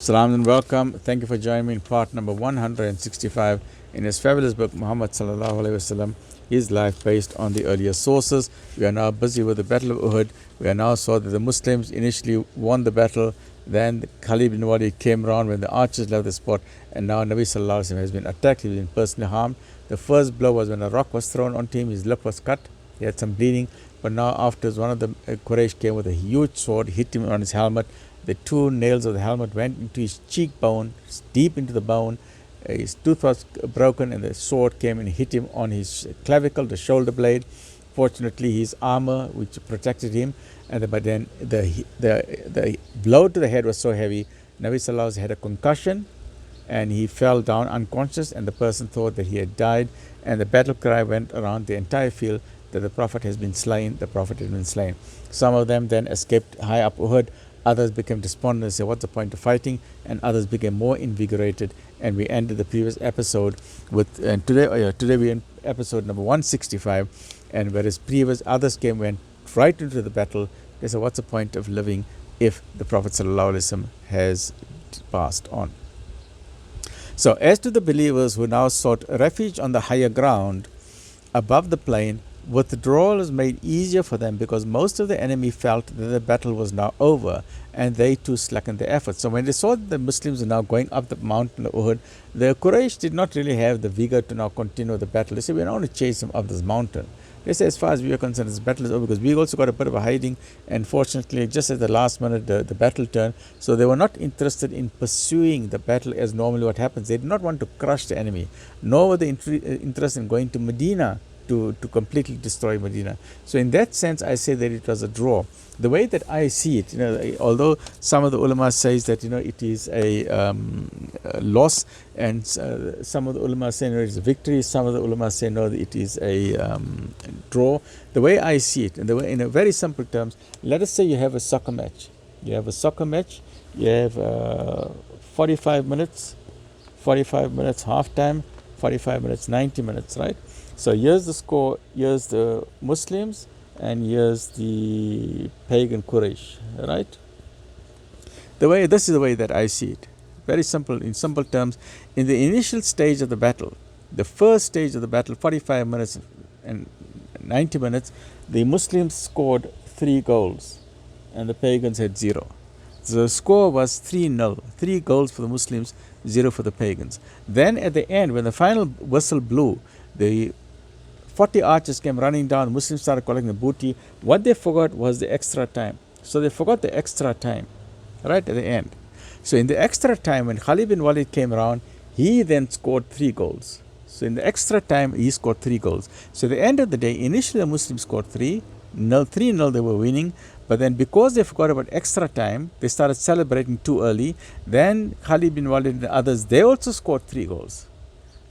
Salam and welcome. Thank you for joining me in part number 165 in his fabulous book, Muhammad Sal'lal'laa'hu Wasallam, his life based on the earlier sources. We are now busy with the Battle of Uhud. We are now saw that the Muslims initially won the battle, then Khalid bin Walid came around when the archers left the spot, and now Nabi Sallallahu Alaihi Wasallam has been attacked, he has been personally harmed. The first blow was when a rock was thrown onto him, his lip was cut, he had some bleeding, but now afterwards one of the Quraysh came with a huge sword, hit him on his helmet. The two nails of the helmet went into his cheekbone, deep into the bone. His tooth was broken, and the sword came and hit him on his clavicle, the shoulder blade. Fortunately, his armor, which protected him, but then the blow to the head was so heavy, Nabi Sallallahu Alaihi Wasallam had a concussion, and he fell down unconscious, and the person thought that he had died, and the battle cry went around the entire field that the Prophet has been slain, the Prophet has been slain. Some of them then escaped high up Uhud. Others became despondent and said, what's the point of fighting? And others became more invigorated. And we ended the previous episode with, today we're in episode number 165. And whereas previous others went right into the battle, they said, what's the point of living if the Prophet ﷺ has passed on? So as to the believers who now sought refuge on the higher ground above the plain, withdrawal was made easier for them because most of the enemy felt that the battle was now over, and they too slackened their efforts. So when they saw that the Muslims were now going up the mountain of Uhud, the Quraysh did not really have the vigor to now continue the battle. They said, we don't want to chase them up this mountain. They said, as far as we are concerned, this battle is over because we also got a bit of a hiding, and fortunately, just at the last minute, the battle turned. So they were not interested in pursuing the battle as normally what happens. They did not want to crush the enemy, nor were they interested in going to Medina to completely destroy Medina. So in that sense, I say that it was a draw. The way that I see it, although some of the ulama says that it is a loss, and some of the ulama say no, it is a victory. Some of the ulama say no, it is a draw. The way I see it, and the way, in a very simple terms, let us say you have a soccer match. You have 45 minutes half time, 45 minutes, 90 minutes, right? So here's the score, here's the Muslims, and here's the pagan Quraysh, right? This is the way that I see it. Very simple, in simple terms. In the initial stage of the battle, the first stage of the battle, 45 minutes and 90 minutes, the Muslims scored 3 goals, and the pagans had 0. So the score was 3-0, 3 goals for the Muslims, 0 for the pagans. Then at the end, when the final whistle blew, the 40 archers came running down. Muslims started collecting the booty. What they forgot was the extra time. So they forgot the extra time, right at the end. So in the extra time, when Khalid bin Walid came around, he then scored 3 goals. So in the extra time, he scored 3 goals. So at the end of the day, initially the Muslims scored 3-0, they were winning. But then because they forgot about extra time, they started celebrating too early. Then Khalid bin Walid and the others, they also scored 3 goals.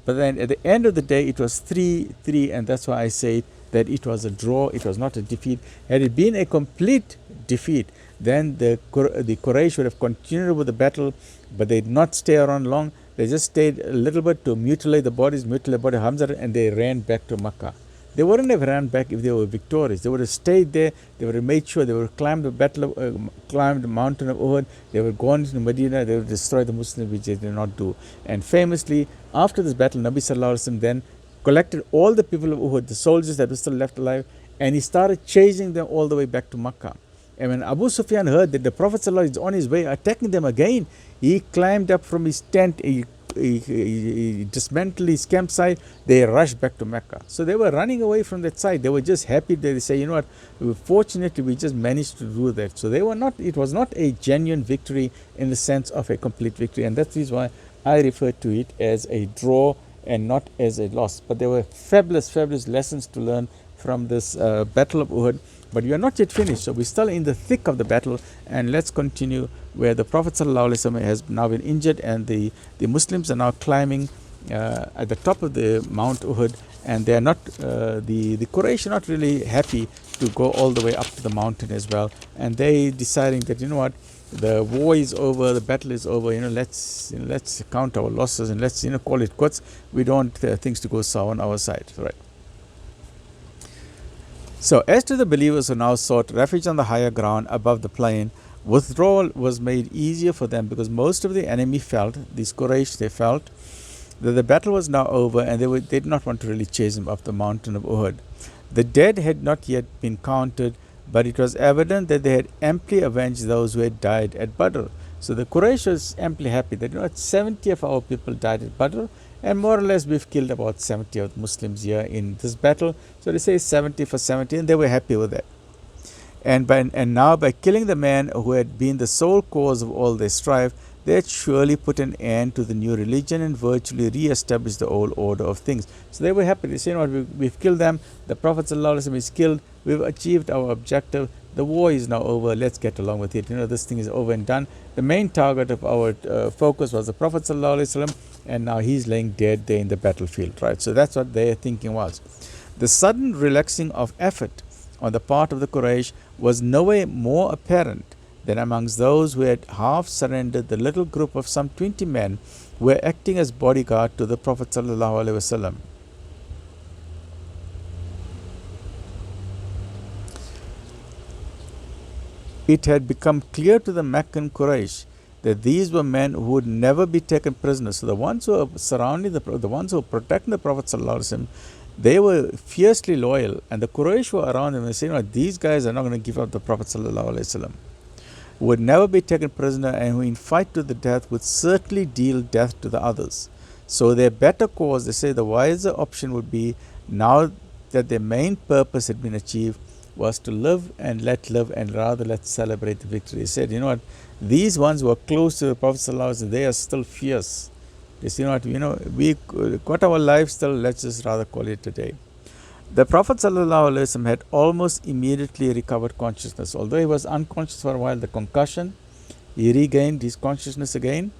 But then at the end of the day, it was 3-3, and that's why I say that it was a draw, it was not a defeat. Had it been a complete defeat, then the Quraysh would have continued with the battle, but they did not stay around long. They just stayed a little bit to mutilate the body of Hamza, and they ran back to Makkah. They wouldn't have ran back if they were victorious. They would have stayed there. They would have made sure they would have climbed the mountain of Uhud. They would have gone into Medina. They would have destroyed the Muslims, which they did not do. And famously, after this battle, Nabi Sallallahu Alaihi Wasallam then collected all the people of Uhud, the soldiers that were still left alive, and he started chasing them all the way back to Makkah. And when Abu Sufyan heard that the Prophet Sallallahu Alaihi Wasallam is on his way attacking them again, he climbed up from his tent. He dismantled his campsite. They rushed back to Mecca. So they were running away from that side. They were just happy. They say, you know what, fortunately we just managed to do that. So it was not a genuine victory in the sense of a complete victory, and that is why I refer to it as a draw and not as a loss. But there were fabulous lessons to learn from this Battle of Uhud. But we are not yet finished, so we're still in the thick of the battle, and let's continue where the Prophet ﷺ has now been injured, and the Muslims are now climbing at the top of the Mount Uhud, and they are not, the Quraysh are not really happy to go all the way up to the mountain as well, and they deciding that, you know what, the war is over, the battle is over, let's count our losses and let's call it quits. We don't want things to go sour on our side, right? So as to the believers who now sought refuge on the higher ground above the plain, Withdrawal was made easier for them because most of the enemy felt, these Quraysh, they felt that the battle was now over and they did not want to really chase him up the mountain of Uhud. The dead had not yet been counted, but it was evident that they had amply avenged those who had died at Badr. So the Quraysh was amply happy that 70 of our people died at Badr, and more or less we've killed about 70 of the Muslims here in this battle. So they say 70 for 70, and they were happy with that. And now by killing the man who had been the sole cause of all their strife, they had surely put an end to the new religion and virtually re-established the old order of things. So they were happy. They say, we've killed them. The Prophet ﷺ is killed. We've achieved our objective. The war is now over. Let's get along with it. This thing is over and done. The main target of our focus was the Prophet ﷺ, and now he's laying dead there in the battlefield, right? So that's what their thinking was. The sudden relaxing of effort on the part of the Quraysh was no way more apparent than amongst those who had half surrendered the little group of some 20 men who were acting as bodyguard to the Prophet ﷺ. It had become clear to the Meccan Quraysh that these were men who would never be taken prisoners. So the ones who were surrounding the ones who were protecting the Prophet ﷺ, they were fiercely loyal, and the Quraysh were around them and saying, these guys are not going to give up the Prophet ﷺ. Who would never be taken prisoner and who in fight to the death would certainly deal death to the others. So their better course, they say the wiser option would be, now that their main purpose had been achieved, was to live and let live, and rather let's celebrate the victory. He said, these ones who are close to the Prophet ﷺ, they are still fierce. They say, we got our lives still, let's just rather call it a day. The Prophet ﷺ had almost immediately recovered consciousness. Although he was unconscious for a while, the concussion, he regained his consciousness again.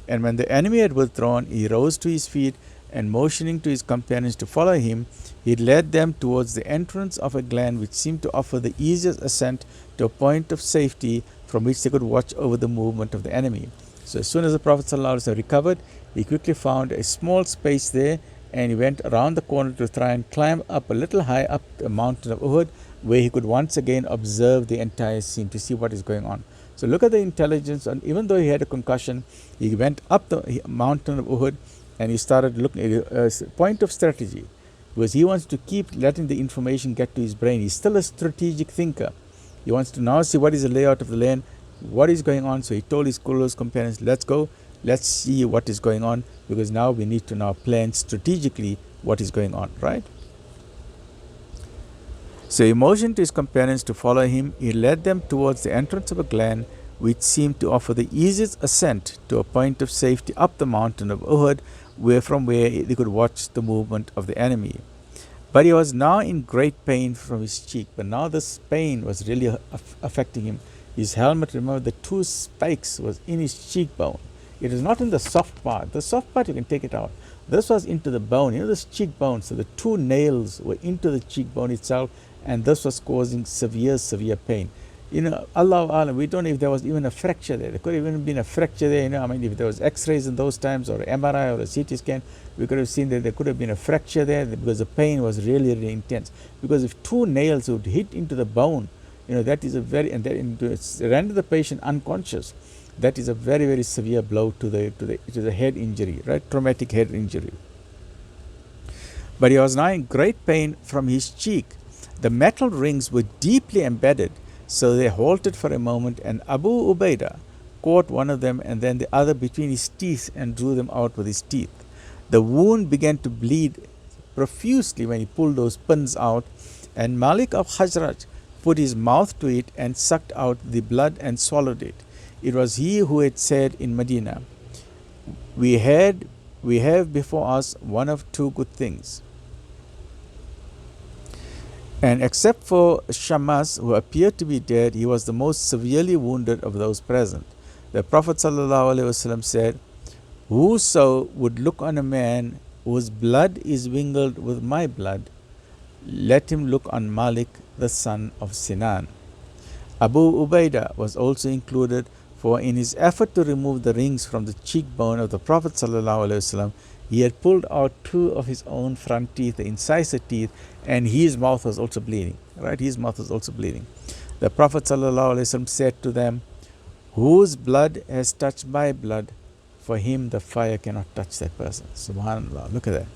And when the enemy had withdrawn, he rose to his feet and motioning to his companions to follow him, he led them towards the entrance of a glen which seemed to offer the easiest ascent to a point of safety from which they could watch over the movement of the enemy. So as soon as the Prophet ﷺ recovered, he quickly found a small space there, and he went around the corner to try and climb up a little high up the mountain of Uhud, where he could once again observe the entire scene to see what is going on. So look at the intelligence, and even though he had a concussion, he went up the mountain of Uhud and he started looking at a point of strategy, because he wants to keep letting the information get to his brain. He's still a strategic thinker. He wants to now see what is the layout of the land, what is going on. So he told his close companions, let's go. Let's see what is going on, because now we need to now plan strategically what is going on, right? So he motioned to his companions to follow him. He led them towards the entrance of a glen which seemed to offer the easiest ascent to a point of safety up the mountain of Uhud, from where they could watch the movement of the enemy. But he was now in great pain from his cheek. But now this pain was really affecting him. His helmet, remember, the two spikes was in his cheekbone. It is not in the soft part. The soft part, you can take it out. This was into the bone, this cheekbone. So the two nails were into the cheekbone itself, and this was causing severe pain. Allah, we don't know if there was even a fracture there. There could have even been a fracture there. If there was X-rays in those times, or MRI or a CT scan, we could have seen that there could have been a fracture there, because the pain was really intense. Because if two nails would hit into the bone, that is it's render the patient unconscious. That is a very severe blow to the head injury, right? Traumatic head injury. But he was now in great pain from his cheek. The metal rings were deeply embedded, so they halted for a moment, and Abu Ubaidah caught one of them and then the other between his teeth and drew them out with his teeth. The wound began to bleed profusely when he pulled those pins out, and Malik of Khazraj put his mouth to it and sucked out the blood and swallowed it. It was he who had said in Medina, we have before us one of two good things. And except for Shammas, who appeared to be dead, he was the most severely wounded of those present. The Prophet ﷺ said, whoso would look on a man whose blood is mingled with my blood, let him look on Malik, the son of Sinan. Abu Ubaidah was also included, for in his effort to remove the rings from the cheekbone of the Prophet ﷺ, he had pulled out two of his own front teeth, the incisor teeth, and his mouth was also bleeding. Right? His mouth was also bleeding. The Prophet ﷺ said to them, Whose blood has touched my blood, for him the fire cannot touch that person. Subhanallah, look at that.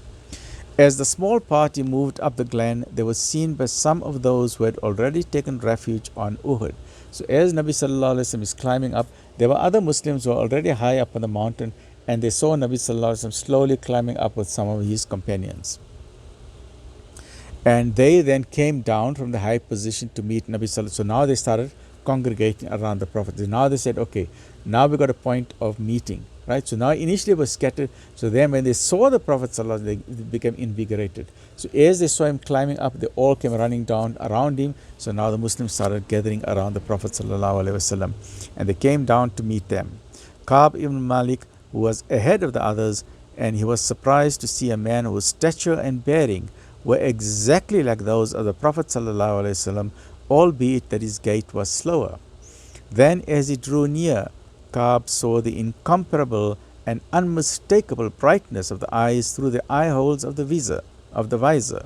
As the small party moved up the glen, they were seen by some of those who had already taken refuge on Uhud. So as Nabi Sallallahu Alaihi Wasallam is climbing up, there were other Muslims who were already high up on the mountain, and they saw Nabi Sallallahu Alaihi Wasallam slowly climbing up with some of his companions. And they then came down from the high position to meet Nabi Sallallahu Alaihi Wasallam. So now they started congregating around the Prophet. Now they said, okay, now we got a point of meeting. Right? So now initially it was scattered. So then when they saw the Prophet ﷺ, they became invigorated. So as they saw him climbing up, they all came running down around him. So now the Muslims started gathering around the Prophet ﷺ, and they came down to meet them. Ka'b ibn Malik, who was ahead of the others, and he was surprised to see a man whose stature and bearing were exactly like those of the Prophet ﷺ, albeit that his gait was slower. Then as he drew near, Ka'b saw the incomparable and unmistakable brightness of the eyes through the eye holes of the visor,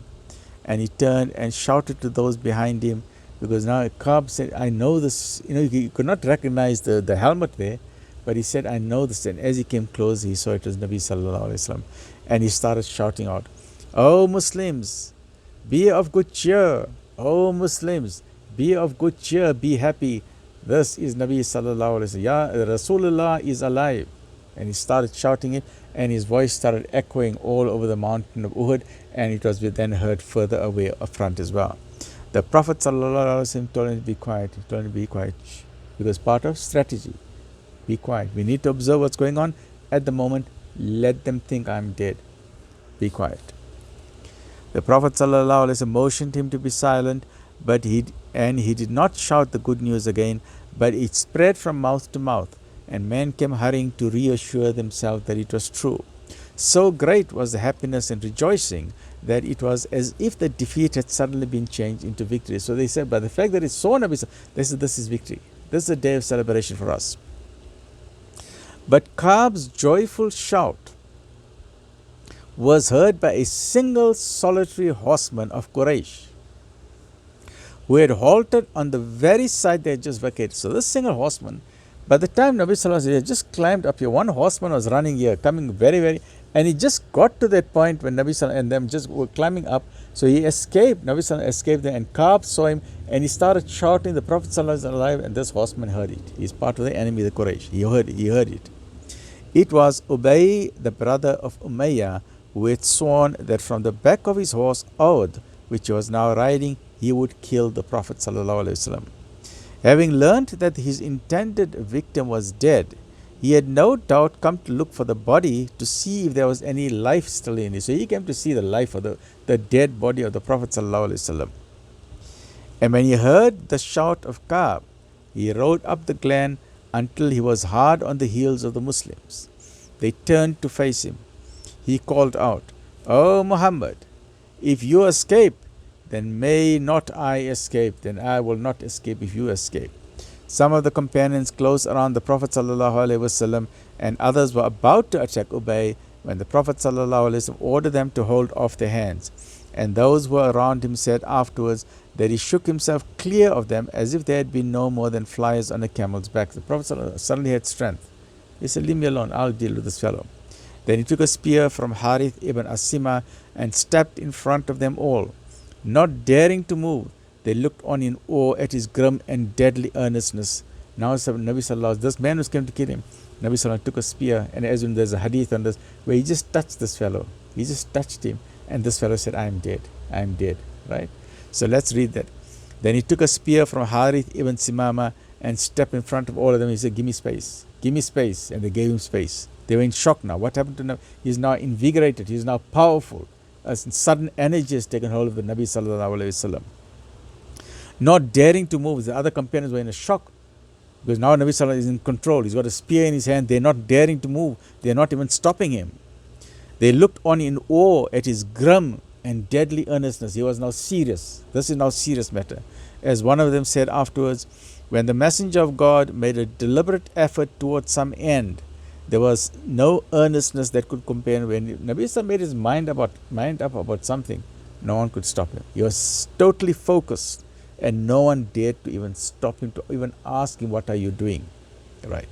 and he turned and shouted to those behind him, because now Ka'b said, I know this. He could not recognize the helmet there, but he said, I know this. And as he came close, he saw it was Nabi Sallallahu Alaihi Wasallam, and he started shouting out, O Muslims, be of good cheer. O Muslims, be of good cheer, be happy. This is Nabi Sallallahu Alaihi Wasallam. Ya Rasulullah is alive. And he started shouting it, and his voice started echoing all over the mountain of Uhud, and it was then heard further away up front as well. The Prophet Sallallahu Alaihi Wasallam told him to be quiet. He told him to be quiet, because part of strategy, be quiet. We need to observe what's going on at the moment. Let them think I'm dead. Be quiet. The Prophet Sallallahu Alaihi Wasallam motioned him to be silent, but he did not shout the good news again, but it spread from mouth to mouth, and men came hurrying to reassure themselves that it was true. So great was the happiness and rejoicing that it was as if the defeat had suddenly been changed into victory. So they said, by the fact that it's so Nabi, this is victory. This is a day of celebration for us. But Ka'b's joyful shout was heard by a single solitary horseman of Quraysh, who had halted on the very side they had just vacated. So this single horseman, by the time Nabi Sallallahu Alaihi Wasallam had just climbed up here, one horseman was running here, coming very, very, and he just got to that point when Nabi Sallallahu and them just were climbing up. So he escaped, Nabi Sallallahu escaped there, and Ka'b saw him, and he started shouting, the Prophet Sallallahu Alaihi Wasallam alive, and this horseman heard it. He's part of the enemy, the Quraysh. He heard it. It was Ubay, the brother of Umayyah, who had sworn that from the back of his horse, Awd, which he was now riding, he would kill the Prophet Sallallahu Alaihi Wasallam. Having learnt that his intended victim was dead, he had no doubt come to look for the body to see if there was any life still in it. So he came to see the life of the dead body of the Prophet Sallallahu Alaihi Wasallam. And when he heard the shout of Ka'b, he rode up the glen until he was hard on the heels of the Muslims. They turned to face him. He called out, O Muhammad, if you escape, then may not I escape, then I will not escape if you escape. Some of the companions close around the Prophet ﷺ, and others were about to attack Ubay when the Prophet ﷺ ordered them to hold off their hands. And those who were around him said afterwards that he shook himself clear of them as if they had been no more than flies on a camel's back. The Prophet ﷺ suddenly had strength. He said, leave me alone, I'll deal with this fellow. Then he took a spear from Harith ibn Asima and stepped in front of them all. Not daring to move, they looked on in awe at his grim and deadly earnestness. Now Nabi Sallallahu, this man was came to kill him. Nabi Sallallahu took a spear, and as in there's a hadith on this, where he just touched this fellow. He just touched him, and this fellow said, I am dead, right? So let's read that. Then he took a spear from Harith ibn Simama and stepped in front of all of them. He said, give me space, and they gave him space. They were in shock now. What happened to Nabi? He's now invigorated, he's now powerful. A sudden energy has taken hold of the Nabi Sallallahu Alaihi Wasallam. Not daring to move, the other companions were in a shock, because now Nabi Sallallahu is in control. He's got a spear in his hand. They're not daring to move. They're not even stopping him. They looked on in awe at his grim and deadly earnestness. He was now serious. This is now serious matter. As one of them said afterwards, when the Messenger of God made a deliberate effort towards some end, there was no earnestness that could compare. When Nabi Sallallahu made his mind up about something, no one could stop him. He was totally focused, and no one dared to even stop him, to even ask him, what are you doing? Right.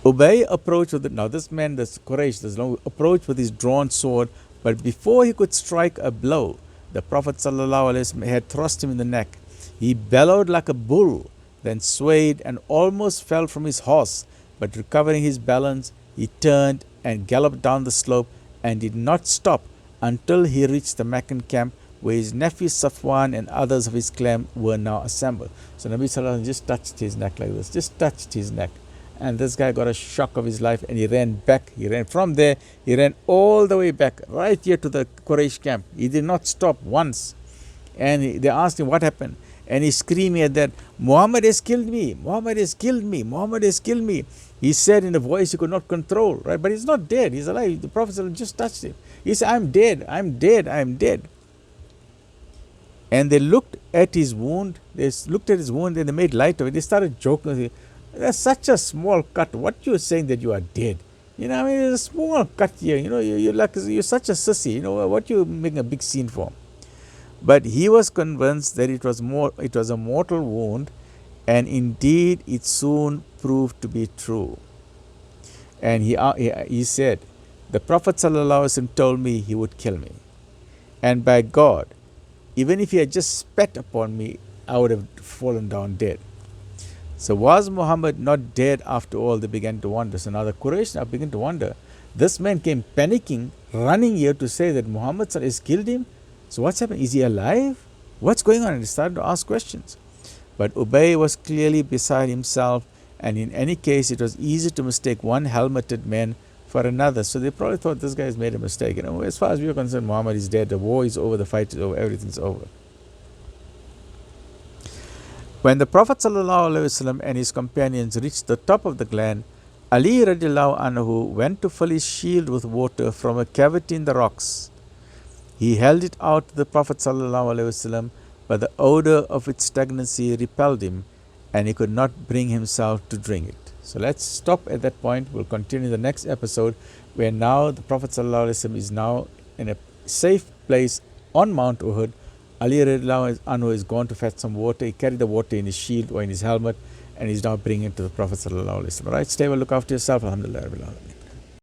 Ubay approached with now this man, this Quraysh, this long approached with his drawn sword, but before he could strike a blow, the Prophet ﷺ had thrust him in the neck. He bellowed like a bull, then swayed and almost fell from his horse, but recovering his balance, he turned and galloped down the slope and did not stop until he reached the Meccan camp, where his nephew Safwan and others of his clan were now assembled. So Nabi Sallallahu just touched his neck like this, just touched his neck. And this guy got a shock of his life and he ran back. He ran from there, he ran all the way back, right here to the Quraysh camp. He did not stop once. And they asked him what happened. And he's screaming at that, Muhammad has killed me, Muhammad has killed me, Muhammad has killed me. He said in a voice he could not control, right? But he's not dead, he's alive. The Prophet just touched him. He said, I'm dead, I'm dead, I'm dead. And they looked at his wound, and they made light of it. They started joking. There's such a small cut. What you're saying that you are dead? You know, I mean, there's a small cut here. You know, you're such a sissy. You know, what you making a big scene for? But he was convinced that it was a mortal wound, and indeed it soon proved to be true. And he said, the Prophet ﷺ told me he would kill me, and by God, even if he had just spat upon me, I would have fallen down dead. So was Muhammad not dead after all? They began to wonder. So now the Quraysh now began to wonder. This man came panicking, running here to say that Muhammad has killed him. So what's happened? Is he alive? What's going on? And he started to ask questions. But Ubay was clearly beside himself, and in any case, it was easy to mistake one helmeted man for another. So they probably thought this guy has made a mistake. You know, as far as we were concerned, Muhammad is dead. The war is over. The fight is over. Everything's over. When the Prophet ﷺ and his companions reached the top of the glen, Ali radiallahu anhu went to fill his shield with water from a cavity in the rocks. He held it out to the Prophet ﷺ, but the odor of its stagnancy repelled him, and he could not bring himself to drink it. So let's stop at that point. We'll continue the next episode, where now the Prophet ﷺ is now in a safe place on Mount Uhud. Ali radiallahu anhu is gone to fetch some water. He carried the water in his shield or in his helmet, and he's now bringing it to the Prophet ﷺ. Right? Stay well, look after yourself. Alhamdulillah.